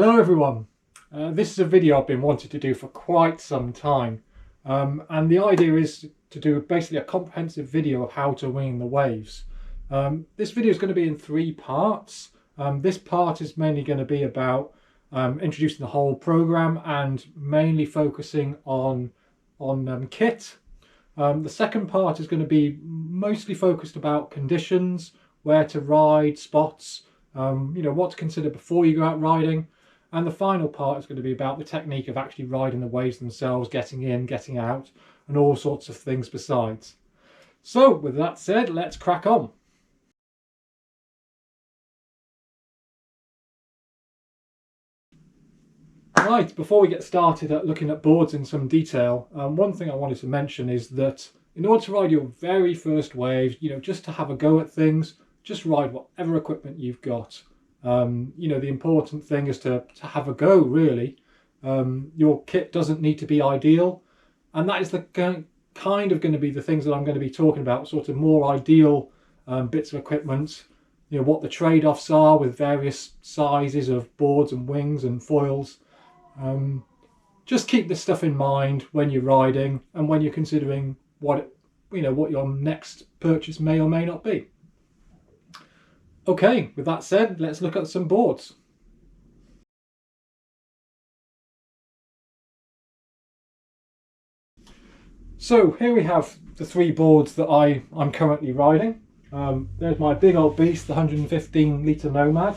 Hello everyone. This is a video I've been wanting to do for quite some time, and the idea is to do basically a comprehensive video of how to wing the waves. This video is going to be in three parts. This part is mainly going to be about introducing the whole program and mainly focusing on kit. The second part is going to be mostly focused about conditions, where to ride, spots, what to consider before you go out riding. And the final part is going to be about the technique of actually riding the waves themselves, getting in, getting out, and all sorts of things besides. So with that said, let's crack on. Right, before we get started at looking at boards in some detail, one thing I wanted to mention is that in order to ride your very first waves, just to have a go at things, just ride whatever equipment you've got. The important thing is to have a go, really. Your kit doesn't need to be ideal, and that is the kind of going to be the things that I'm going to be talking about, sort of more ideal bits of equipment, what the trade-offs are with various sizes of boards and wings and foils. Just keep this stuff in mind when you're riding and when you're considering what your next purchase may or may not be. Okay, with that said, let's look at some boards. So here we have the three boards that I'm currently riding. There's my big old beast, the 115 litre Nomad.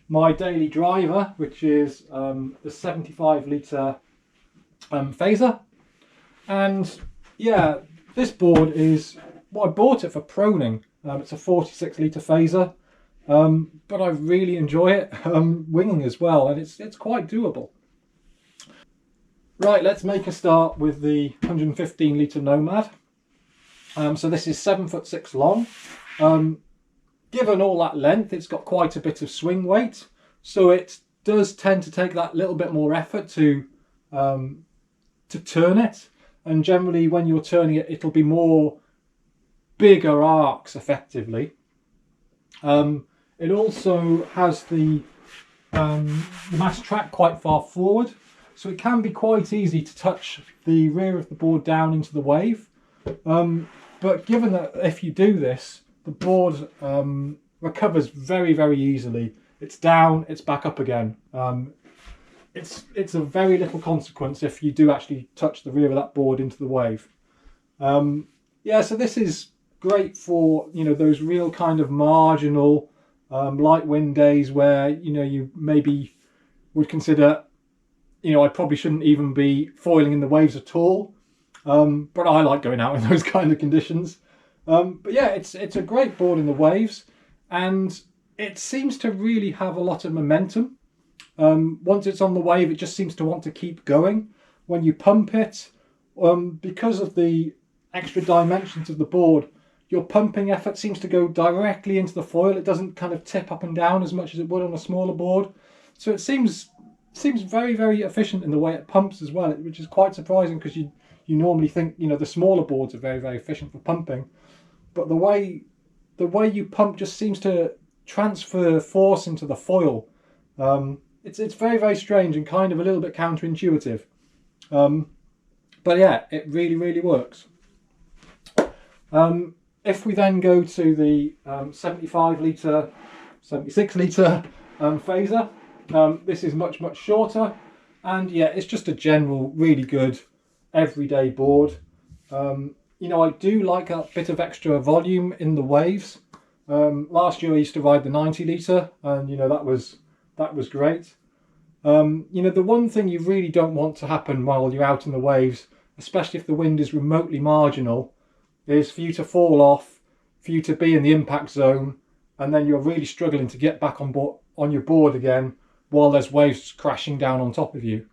My daily driver, which is the 75 litre Phaser. And yeah, this board is, I bought it for proning. It's a 46 litre Phaser, but I really enjoy it winging as well, and it's quite doable. Right, let's make a start with the 115 litre Nomad. So this is 7'6" long. Given all that length, it's got quite a bit of swing weight, so it does tend to take that little bit more effort to turn it, and generally when you're turning it, it'll be more bigger arcs effectively. It also has the mast track quite far forward, so it can be quite easy to touch the rear of the board down into the wave. But given that if you do this, the board recovers very, very easily. It's down, it's back up again. It's a very little consequence if you do actually touch the rear of that board into the wave. Yeah, so this is great for those real kind of marginal light wind days where you maybe would consider I probably shouldn't even be foiling in the waves at all, but I like going out in those kind of conditions. But yeah, it's a great board in the waves, and it seems to really have a lot of momentum. Once it's on the wave, it just seems to want to keep going. When you pump it, because of the extra dimensions of the board, your pumping effort seems to go directly into the foil. It doesn't kind of tip up and down as much as it would on a smaller board. So it seems very, very efficient in the way it pumps as well, which is quite surprising, because you normally think the smaller boards are very, very efficient for pumping. But the way you pump just seems to transfer force into the foil. It's very, very strange and kind of a little bit counterintuitive. But yeah, it really, really works. If we then go to the 75 litre, 76 litre Phaser, this is much, much shorter, and yeah, it's just a general really good everyday board. I do like a bit of extra volume in the waves. Last year I used to ride the 90 litre, and that was great. The one thing you really don't want to happen while you're out in the waves, especially if the wind is remotely marginal, is for you to fall off, for you to be in the impact zone, and then you're really struggling to get back on your board again while there's waves crashing down on top of you.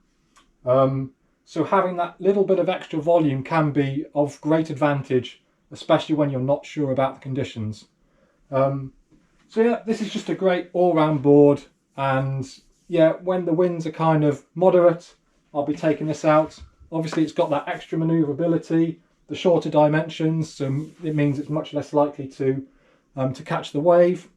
So having that little bit of extra volume can be of great advantage, especially when you're not sure about the conditions. So yeah, this is just a great all-round board, and yeah, when the winds are kind of moderate, I'll be taking this out. Obviously it's got that extra manoeuvrability, the shorter dimensions, so it means it's much less likely to catch the wave.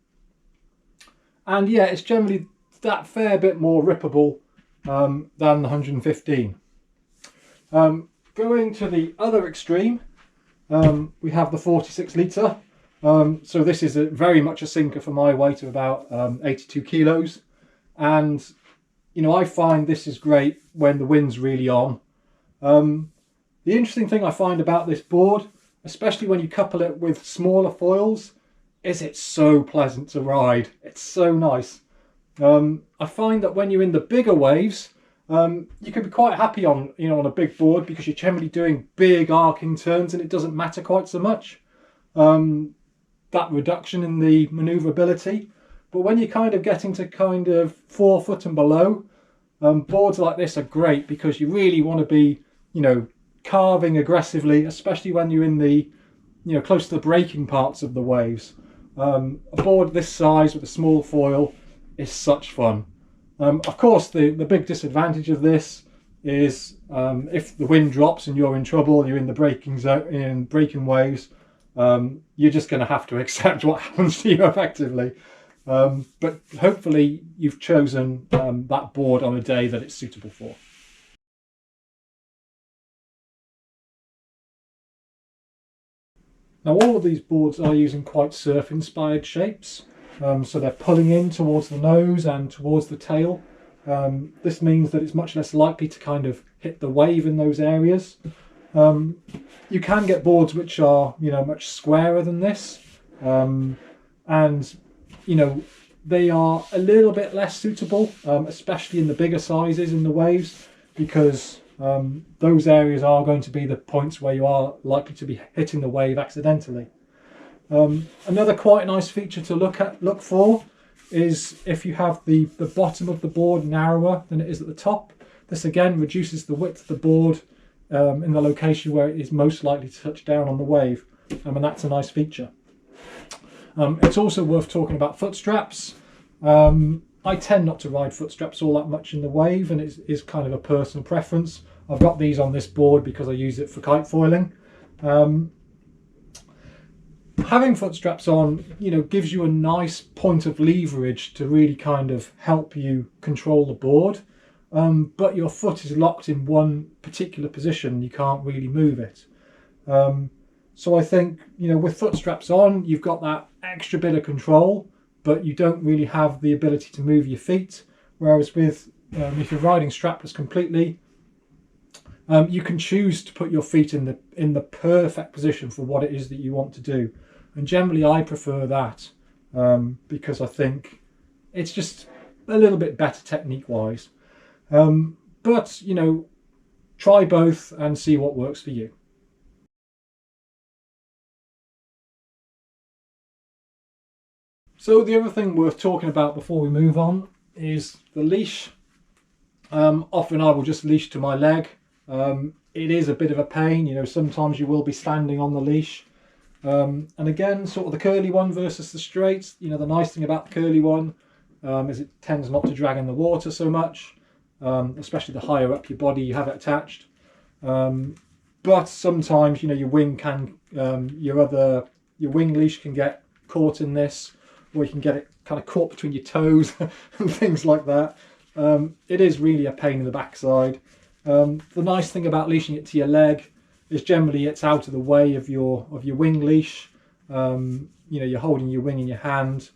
And yeah, it's generally that fair bit more rippable than the 115. Going to the other extreme, we have the 46 litre. So this is very much a sinker for my weight of about 82 kilos. And, you know, I find this is great when the wind's really on. The interesting thing I find about this board, especially when you couple it with smaller foils, is it's so pleasant to ride. It's so nice. I find that when you're in the bigger waves, you can be quite happy on, you know, on a big board because you're generally doing big arcing turns and it doesn't matter quite so much. That reduction in the manoeuvrability. But when you're kind of getting to kind of 4 foot and below, boards like this are great because you really want to be, you know, carving aggressively, especially when you're in the, you know, close to the breaking parts of the waves. A board this size with a small foil is such fun. Of course, the big disadvantage of this is if the wind drops and you're in trouble, you're in the breaking zone, in breaking waves, you're just going to have to accept what happens to you effectively. But hopefully you've chosen that board on a day that it's suitable for. Now all of these boards are using quite surf inspired shapes, so they're pulling in towards the nose and towards the tail. This means that it's much less likely to kind of hit the wave in those areas. You can get boards which are, you know, much squarer than this, and you know, they are a little bit less suitable, especially in the bigger sizes in the waves, because those areas are going to be the points where you are likely to be hitting the wave accidentally. Another quite nice feature to look for is if you have the bottom of the board narrower than it is at the top. This again reduces the width of the board in the location where it is most likely to touch down on the wave, and that's a nice feature. It's also worth talking about foot straps. I tend not to ride foot straps all that much in the wave, and it is kind of a personal preference. I've got these on this board because I use it for kite foiling. Having foot straps on, you know, gives you a nice point of leverage to really kind of help you control the board. But your foot is locked in one particular position, you can't really move it. So I think, you know, with foot straps on, you've got that extra bit of control, but you don't really have the ability to move your feet. Whereas with, if you're riding strapless completely, you can choose to put your feet in the perfect position for what it is that you want to do. And generally I prefer that, because I think it's just a little bit better technique wise. But, you know, try both and see what works for you. So the other thing worth talking about before we move on is the leash. Often I will just leash to my leg. It is a bit of a pain, you know, sometimes you will be standing on the leash. And again, sort of the curly one versus the straight, you know, the nice thing about the curly one is it tends not to drag in the water so much, especially the higher up your body you have it attached. But sometimes, you know, your wing can, your wing leash can get caught in this, or you can get it kind of caught between your toes and things like that. It is really a pain in the backside. The nice thing about leashing it to your leg is generally it's out of the way of your wing leash. You know, you're holding your wing in your hand.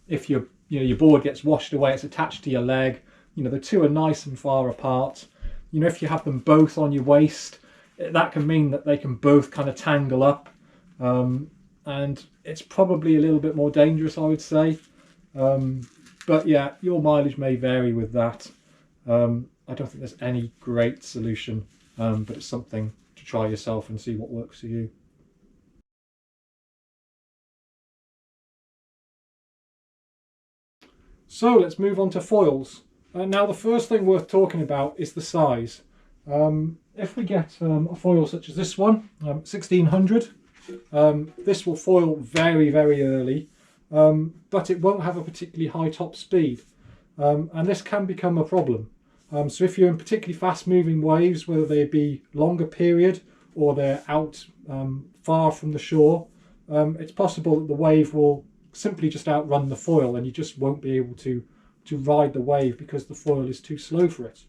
If your board gets washed away, it's attached to your leg. You know, the two are nice and far apart. You know, if you have them both on your waist, that can mean that they can both kind of tangle up. And it's probably a little bit more dangerous, I would say. But yeah, your mileage may vary with that. I don't think there's any great solution, but it's something to try yourself and see what works for you. So let's move on to foils. Now the first thing worth talking about is the size. If we get a foil such as this one, 1600, this will foil very, very early, but it won't have a particularly high top speed, and this can become a problem. So if you're in particularly fast moving waves, whether they be longer period or they're out far from the shore, it's possible that the wave will simply just outrun the foil and you just won't be able to to ride the wave because the foil is too slow for it.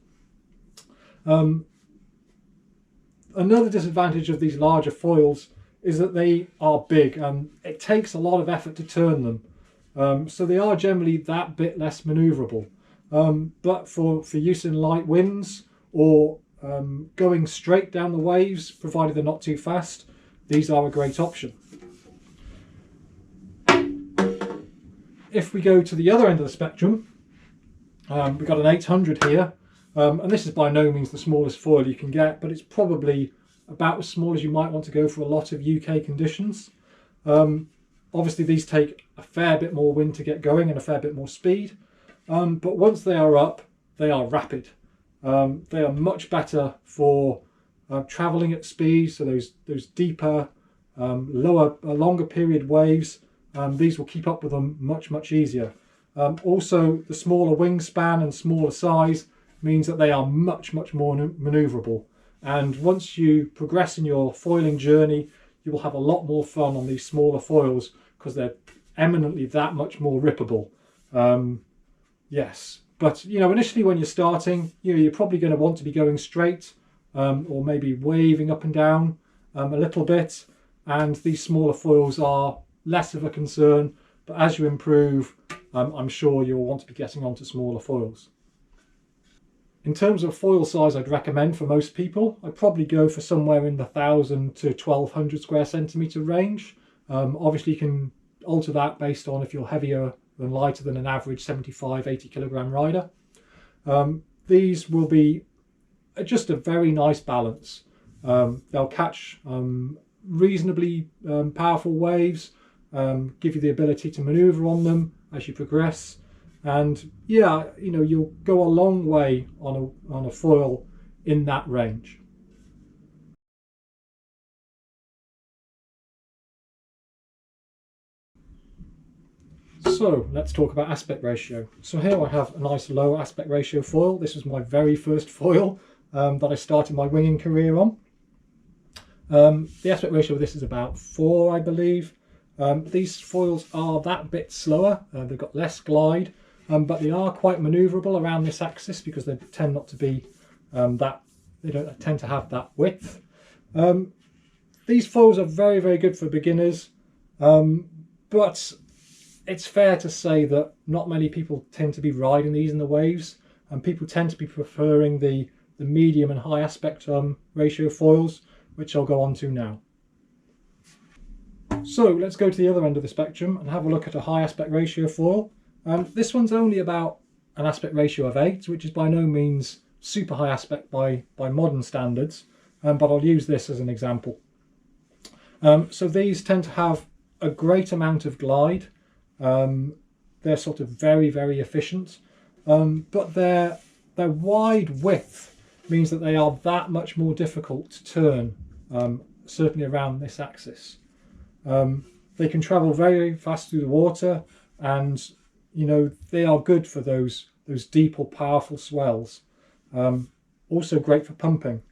Another disadvantage of these larger foils is that they are big and it takes a lot of effort to turn them. So they are generally that bit less manoeuvrable. But for use in light winds or going straight down the waves, provided they're not too fast, these are a great option. If we go to the other end of the spectrum, we've got an 800 here, and this is by no means the smallest foil you can get, but it's probably about as small as you might want to go for a lot of UK conditions. Obviously these take a fair bit more wind to get going and a fair bit more speed, but once they are up, they are rapid. They are much better for travelling at speed, so those deeper, longer period waves. These will keep up with them much easier. Also, the smaller wingspan and smaller size means that they are much more manoeuvrable. And once you progress in your foiling journey, you will have a lot more fun on these smaller foils because they're eminently that much more rippable. Yes, but initially when you're starting, you're probably going to want to be going straight or maybe waving up and down a little bit. And these smaller foils are less of a concern, but as you improve, I'm sure you'll want to be getting onto smaller foils. In terms of foil size I'd recommend for most people, I'd probably go for somewhere in the 1000 to 1200 square centimetre range. Obviously you can alter that based on if you're heavier than lighter than an average 75-80 kilogram rider. These will be just a very nice balance. They'll catch reasonably powerful waves, give you the ability to maneuver on them as you progress, and you'll go a long way on a foil in that range. So let's talk about aspect ratio. So here I have a nice low aspect ratio foil. This was my very first foil that I started my winging career on. The aspect ratio of this is about 4, I believe. These foils are that bit slower, they've got less glide, but they are quite manoeuvrable around this axis because they tend not to be they don't tend to have that width. These foils are very good for beginners, but it's fair to say that not many people tend to be riding these in the waves, and people tend to be preferring the medium and high aspect ratio foils, which I'll go on to now. So let's go to the other end of the spectrum and have a look at a high aspect ratio foil. This one's only about an aspect ratio of 8, which is by no means super high aspect by modern standards, but I'll use this as an example. So these tend to have a great amount of glide. They're sort of very efficient, but their wide width means that they are that much more difficult to turn, certainly around this axis. They can travel very fast through the water, and they are good for those deep or powerful swells. Also great for pumping.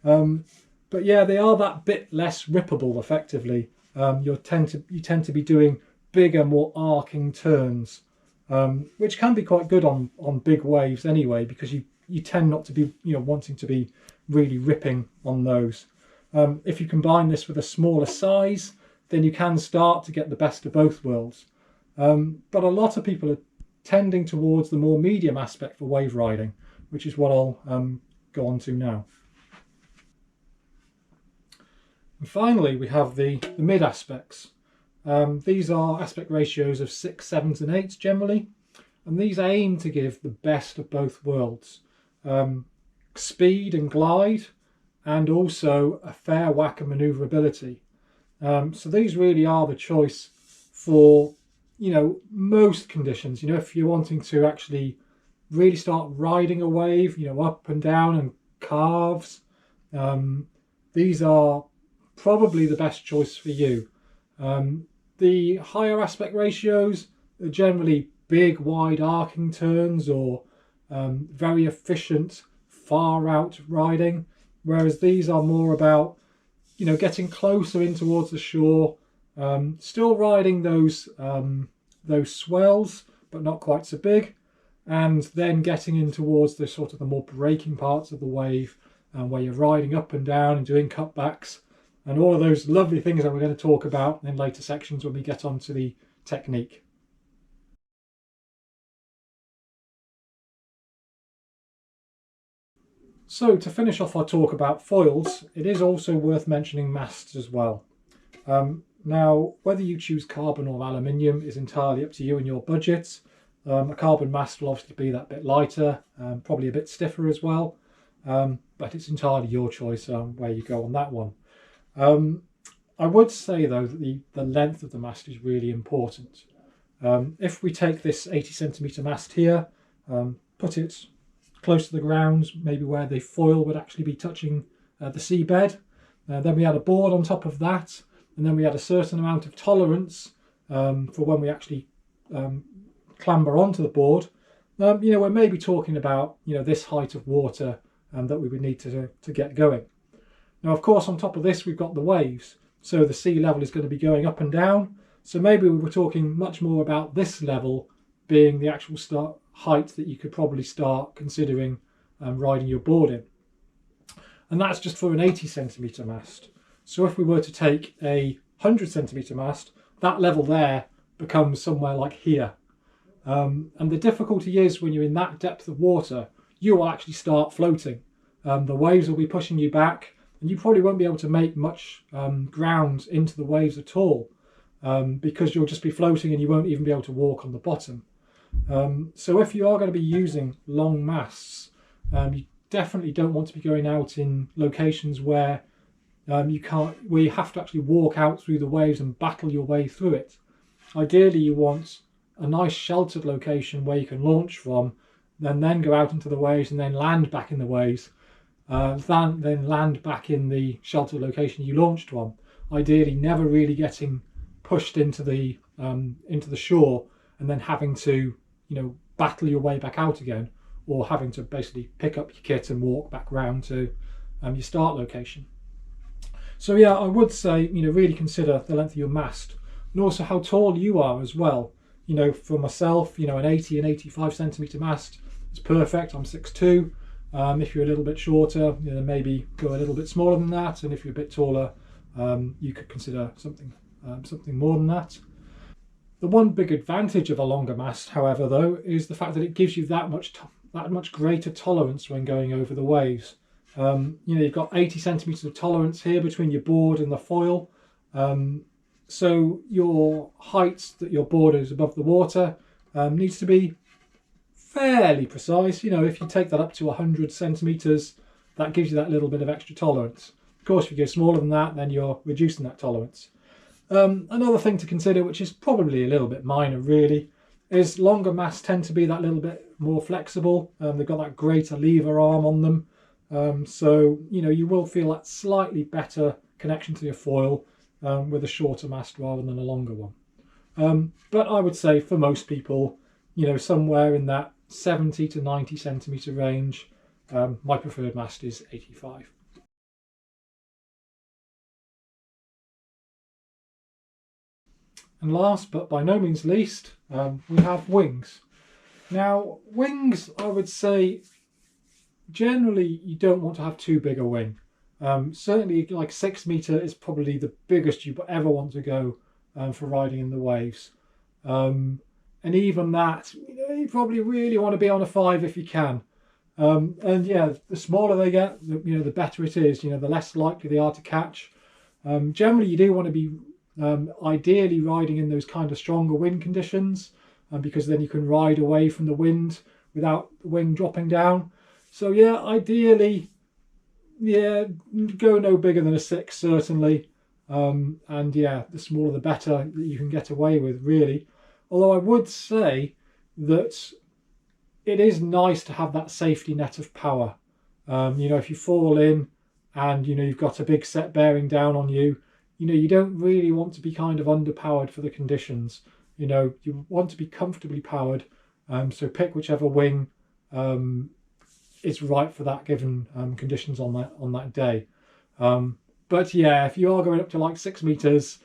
But yeah, they are that bit less rippable effectively. You tend to be doing bigger, more arcing turns, which can be quite good on big waves anyway, because you tend not to be wanting to be really ripping on those. If you combine this with a smaller size, then you can start to get the best of both worlds. But a lot of people are tending towards the more medium aspect for wave riding, which is what I'll go on to now. And finally, we have the mid aspects. These are aspect ratios of 6, 7s and 8s generally, and these aim to give the best of both worlds. Speed and glide, and also a fair whack of manoeuvrability. So these really are the choice for most conditions. If you're wanting to actually really start riding a wave, up and down and carves, these are probably the best choice for you. The higher aspect ratios are generally big wide arcing turns or very efficient far out riding, whereas these are more about getting closer in towards the shore, still riding those swells, but not quite so big, and then getting in towards the sort of the more braking parts of the wave, where you're riding up and down and doing cutbacks and all of those lovely things that we're going to talk about in later sections when we get onto the technique. So to finish off our talk about foils, it is also worth mentioning masts as well. Now, whether you choose carbon or aluminium is entirely up to you and your budget. A carbon mast will obviously be that bit lighter, probably a bit stiffer as well, but it's entirely your choice where you go on that one. I would say though that the length of the mast is really important. If we take this 80cm mast here, put it close to the ground, maybe where the foil would actually be touching the seabed, then we add a board on top of that, and then we add a certain amount of tolerance for when we actually clamber onto the board. We're maybe talking about this height of water that we would need to get going. Now, of course, on top of this, we've got the waves. So the sea level is going to be going up and down. So maybe we were talking much more about this level being the actual start height that you could probably start considering riding your board in. And that's just for an 80cm mast. So if we were to take a 100cm mast, that level there becomes somewhere like here. And the difficulty is when you're in that depth of water, you will actually start floating. The waves will be pushing you back, and you probably won't be able to make much ground into the waves at all, because you'll just be floating and you won't even be able to walk on the bottom. So if you are going to be using long masts, you definitely don't want to be going out in locations where where you have to actually walk out through the waves and battle your way through it. Ideally, you want a nice sheltered location where you can launch from, then go out into the waves and then land back in the waves, then land back in the sheltered location you launched from. Ideally, never really getting pushed into the shore and then having to battle your way back out again, or having to basically pick up your kit and walk back round to your start location. So yeah, I would say really consider the length of your mast and also how tall you are as well. For myself, an 80 and 85cm mast is perfect. I'm 6'2". If you're a little bit shorter, maybe go a little bit smaller than that, and if you're a bit taller, you could consider something more than that. The one big advantage of a longer mast, however, though, is the fact that it gives you that much greater tolerance when going over the waves. You've got 80cm of tolerance here between your board and the foil. So your height that your board is above the water needs to be fairly precise. If you take that up to 100cm, that gives you that little bit of extra tolerance. Of course, if you go smaller than that, then you're reducing that tolerance. Another thing to consider, which is probably a little bit minor really, is longer masts tend to be that little bit more flexible. They've got that greater lever arm on them. So you will feel that slightly better connection to your foil with a shorter mast rather than a longer one. But I would say for most people, somewhere in that 70 to 90cm range, my preferred mast is 85. And last but by no means least, we have wings. Now, wings, I would say, generally you don't want to have too big a wing. Certainly like 6 metre is probably the biggest you ever want to go for riding in the waves. And even that, you probably really want to be on a 5 if you can. And yeah, the smaller they get, the better it is. The less likely they are to catch. Generally, you do want to be ideally riding in those kind of stronger wind conditions, because then you can ride away from the wind without the wing dropping down. So yeah, ideally, go no bigger than a 6 certainly. And yeah, the smaller the better that you can get away with, really. Although I would say that it is nice to have that safety net of power. If you fall in and you've got a big set bearing down on you, you don't really want to be kind of underpowered for the conditions. You want to be comfortably powered. So pick whichever wing is right for that given conditions on that day. But yeah, if you are going up to like 6 meters,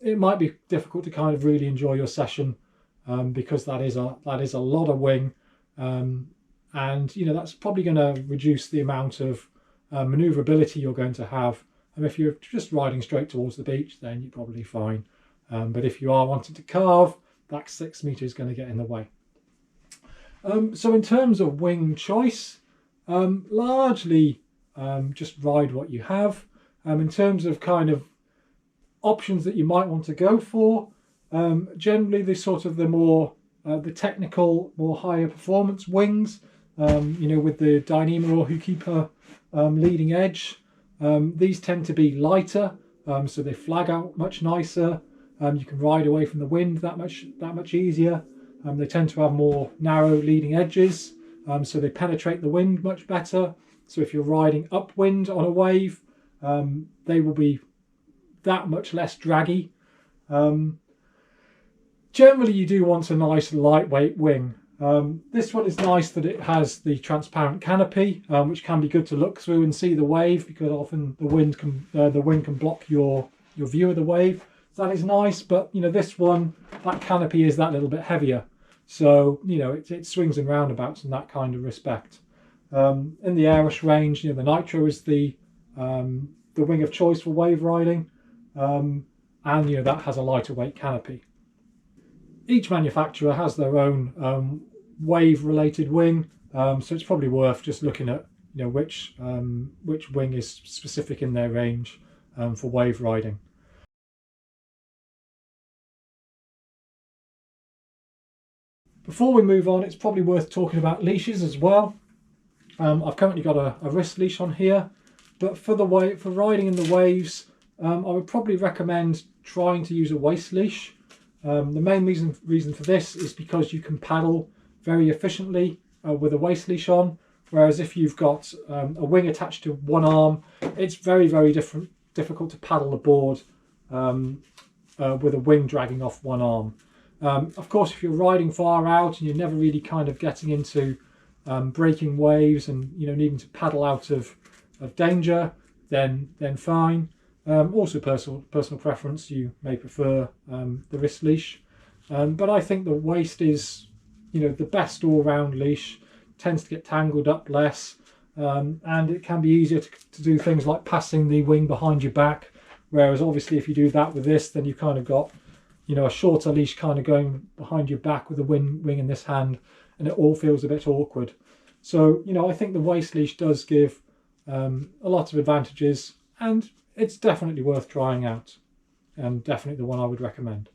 it might be difficult to kind of really enjoy your session, because that is a lot of wing. and that's probably going to reduce the amount of maneuverability you're going to have. And if you're just riding straight towards the beach, then you're probably fine. But if you are wanting to carve, that 6 metre is going to get in the way. So in terms of wing choice, largely just ride what you have. In terms of kind of options that you might want to go for, generally the more the technical, more higher performance wings, with the Dyneema or Hookkeeper leading edge. These tend to be lighter, so they flag out much nicer. You can ride away from the wind that much easier. They tend to have more narrow leading edges, so they penetrate the wind much better. So if you're riding upwind on a wave, they will be that much less draggy. Generally, you do want a nice lightweight wing. This one is nice that it has the transparent canopy, which can be good to look through and see the wave, because often the wind can block your view of the wave. So that is nice, but this one, that canopy is that little bit heavier, so it swings and roundabouts in that kind of respect. In the Airus range, the Nitro is the wing of choice for wave riding, and that has a lighter weight canopy. Each manufacturer has their own wave related wing, so it's probably worth just looking at which wing is specific in their range for wave riding. Before we move on, it's probably worth talking about leashes as well. I've currently got a wrist leash on here, but for riding in the waves, I would probably recommend trying to use a waist leash. The main reason for this is because you can paddle very efficiently with a waist leash on, whereas if you've got a wing attached to one arm, it's very, very difficult to paddle the board with a wing dragging off one arm. Of course, if you're riding far out and you're never really kind of getting into breaking waves and needing to paddle out of danger, then fine. Also personal preference, you may prefer the wrist leash, but I think the waist is the best all-round leash. Tends to get tangled up less, and it can be easier to do things like passing the wing behind your back, whereas obviously if you do that with this, then you've kind of got a shorter leash kind of going behind your back with the wing in this hand, and it all feels a bit awkward. So I think the waist leash does give a lot of advantages, and it's definitely worth trying out, and definitely the one I would recommend.